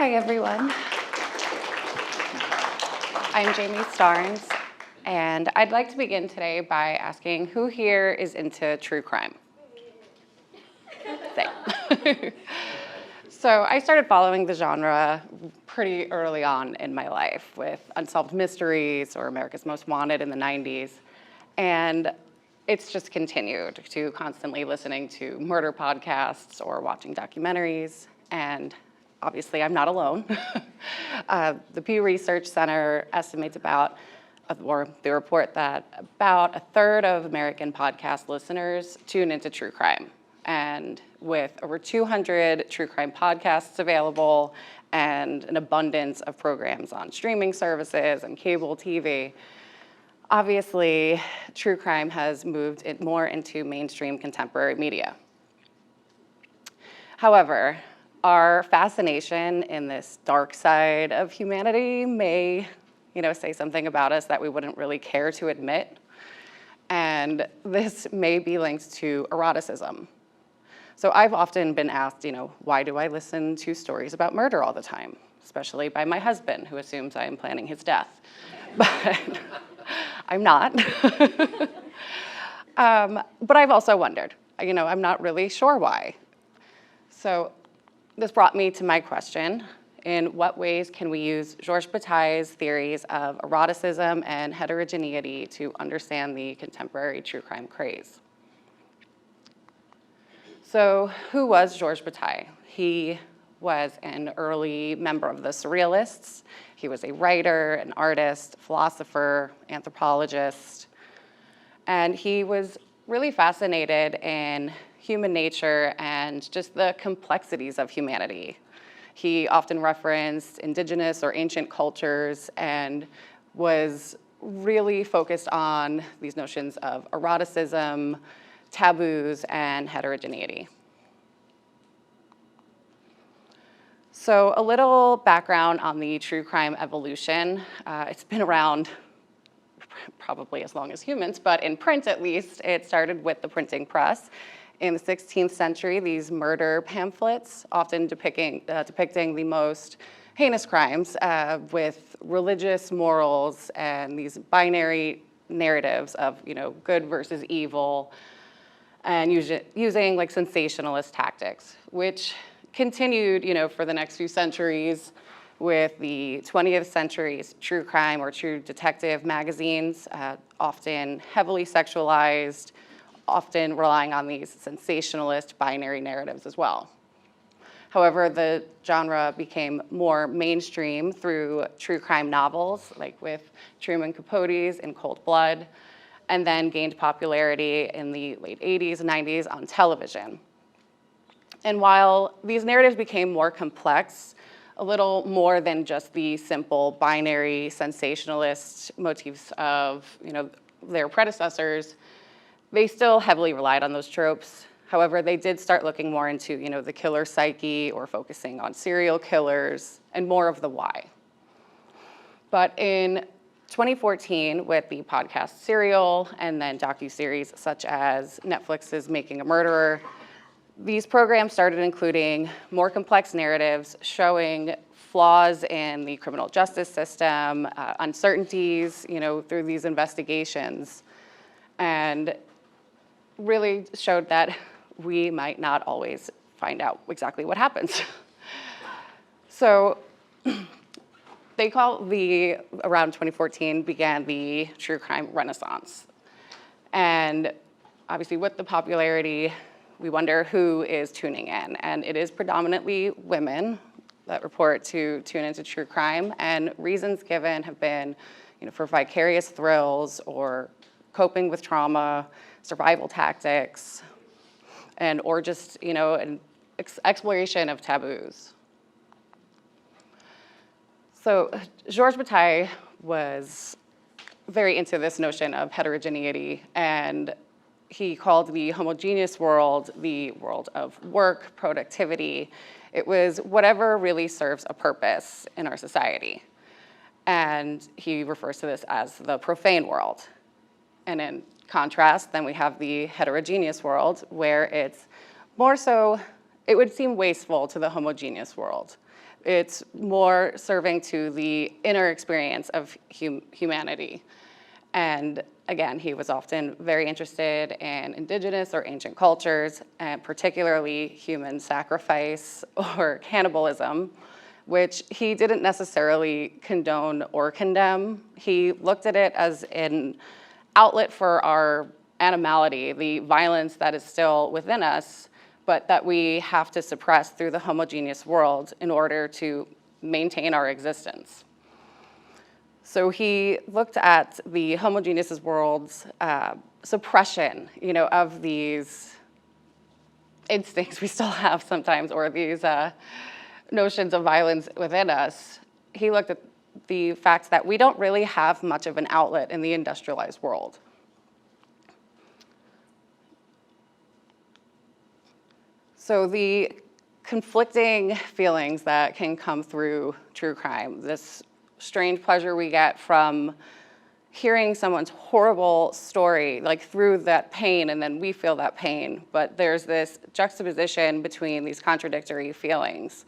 Hi, everyone. I'm Jamie Starnes, and I'd like to begin today by asking who here is into true crime? Same. So I started following the genre pretty early on in my life with Unsolved Mysteries or America's Most Wanted in the 90s. And it's just continued to constantly listening to murder podcasts or watching documentaries. And obviously, I'm not alone. The Pew Research Center estimates or they report that about a third of American podcast listeners tune into true crime. And with over 200 true crime podcasts available and an abundance of programs on streaming services and cable TV, obviously, true crime has moved it more into mainstream contemporary media. However, our fascination in this dark side of humanity may, say something about us that we wouldn't really care to admit. And this may be linked to eroticism. So I've often been asked, why do I listen to stories about murder all the time? Especially by my husband, who assumes I am planning his death. But I'm not. But I've also wondered, I'm not really sure why. So this brought me to my question: in what ways can we use Georges Bataille's theories of eroticism and heterogeneity to understand the contemporary true crime craze? So who was Georges Bataille? He was an early member of the Surrealists. He was a writer, an artist, philosopher, anthropologist, and he was really fascinated in human nature and just the complexities of humanity. He often referenced indigenous or ancient cultures and was really focused on these notions of eroticism, taboos, and heterogeneity. So a little background on the true crime evolution. It's been around probably as long as humans, but in print at least, it started with the printing press. In the 16th century, these murder pamphlets, often depicting the most heinous crimes with religious morals and these binary narratives of good versus evil, and using like sensationalist tactics, which continued for the next few centuries with the 20th century's true crime or true detective magazines, often heavily sexualized, often relying on these sensationalist binary narratives as well. However, the genre became more mainstream through true crime novels, like with Truman Capote's In Cold Blood, and then gained popularity in the late 80s and 90s on television. And while these narratives became more complex, a little more than just the simple binary sensationalist motifs of their predecessors, they still heavily relied on those tropes. However, they did start looking more into the killer psyche or focusing on serial killers and more of the why. But in 2014, with the podcast Serial and then docuseries such as Netflix's Making a Murderer, these programs started including more complex narratives showing flaws in the criminal justice system, uncertainties, through these investigations, and really showed that we might not always find out exactly what happens. So around 2014 began the true crime renaissance. And obviously with the popularity, we wonder who is tuning in. And it is predominantly women that report to tune into true crime. And reasons given have been for vicarious thrills or coping with trauma, survival tactics, or just an exploration of taboos. So Georges Bataille was very into this notion of heterogeneity, and he called the homogeneous world the world of work, productivity. It was whatever really serves a purpose in our society. And he refers to this as the profane world. And in contrast, then we have the heterogeneous world, where it's more so, it would seem wasteful to the homogeneous world. It's more serving to the inner experience of humanity. And again, he was often very interested in indigenous or ancient cultures, and particularly human sacrifice or cannibalism, which he didn't necessarily condone or condemn. He looked at it as an outlet for our animality, the violence that is still within us, but that we have to suppress through the homogeneous world in order to maintain our existence. So he looked at the homogeneous world's suppression, of these instincts we still have sometimes, or these notions of violence within us. He looked at the fact that we don't really have much of an outlet in the industrialized world. So the conflicting feelings that can come through true crime, this strange pleasure we get from hearing someone's horrible story, like through that pain, and then we feel that pain. But there's this juxtaposition between these contradictory feelings.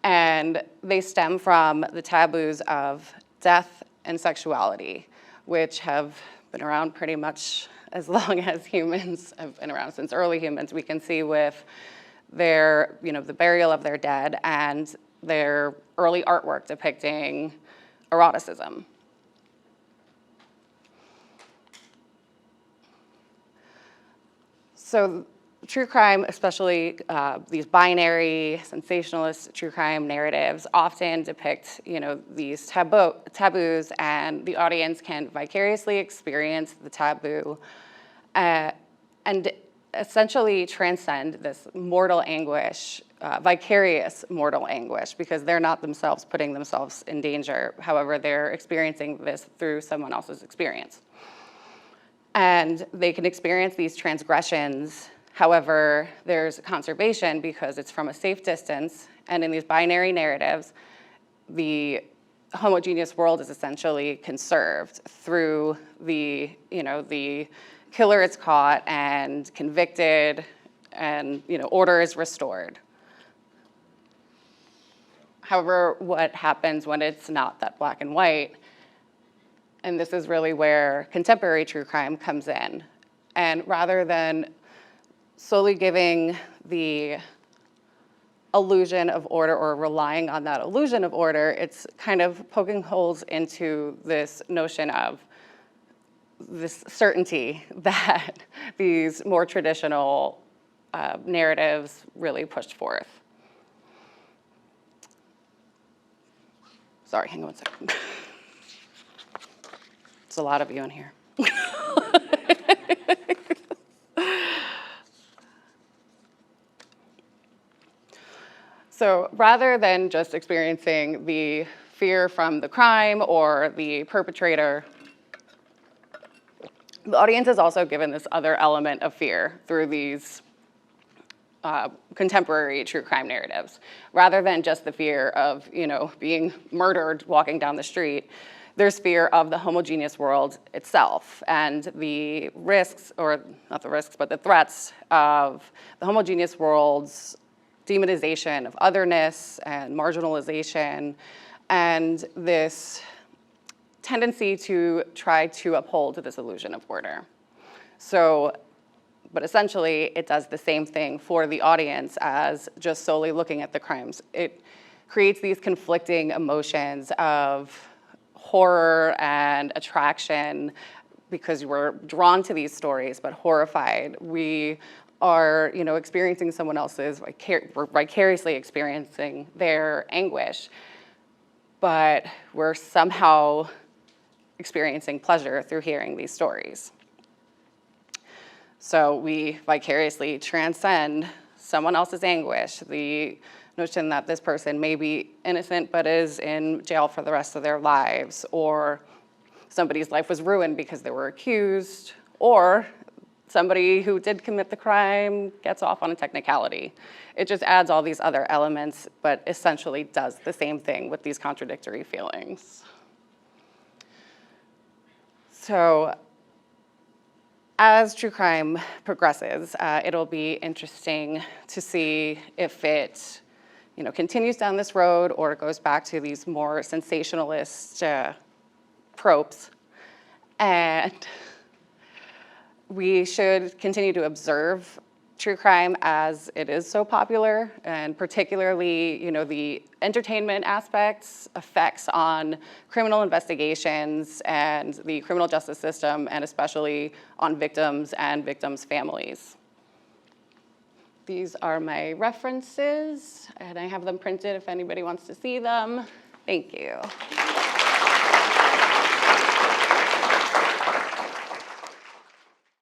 And they stem from the taboos of death and sexuality, which have been around pretty much as long as humans have been around, since early humans. We can see with their, the burial of their dead and their early artwork depicting eroticism. So true crime, especially these binary, sensationalist true crime narratives, often depict, these taboos, and the audience can vicariously experience the taboo and essentially transcend this mortal anguish, vicarious mortal anguish, because they're not themselves putting themselves in danger. However, they're experiencing this through someone else's experience. And they can experience these transgressions. However, there's conservation because it's from a safe distance. And in these binary narratives, the homogeneous world is essentially conserved through the killer is caught and convicted, and order is restored. However, what happens when it's not that black and white? And this is really where contemporary true crime comes in. And rather than solely giving the illusion of order or relying on that illusion of order, it's kind of poking holes into this notion of this certainty that these more traditional narratives really pushed forth. Sorry, hang on one second. There's a lot of you in here. So rather than just experiencing the fear from the crime or the perpetrator, the audience is also given this other element of fear through these contemporary true crime narratives. Rather than just the fear of, being murdered walking down the street, there's fear of the homogeneous world itself and the risks, or not the risks, but the threats of the homogeneous world's demonization of otherness and marginalization, and this tendency to try to uphold this illusion of order. So, but essentially, it does the same thing for the audience as just solely looking at the crimes. It creates these conflicting emotions of horror and attraction because we're drawn to these stories, but horrified. We are, experiencing someone else's, we're vicariously experiencing their anguish, but we're somehow experiencing pleasure through hearing these stories. So we vicariously transcend someone else's anguish, the notion that this person may be innocent but is in jail for the rest of their lives, or somebody's life was ruined because they were accused, or somebody who did commit the crime gets off on a technicality. It just adds all these other elements, but essentially does the same thing with these contradictory feelings. So as true crime progresses, it'll be interesting to see if it continues down this road or goes back to these more sensationalist tropes. And we should continue to observe true crime as it is so popular, and particularly, the entertainment aspects, effects on criminal investigations and the criminal justice system, and especially on victims and victims' families. These are my references, and I have them printed if anybody wants to see them. Thank you.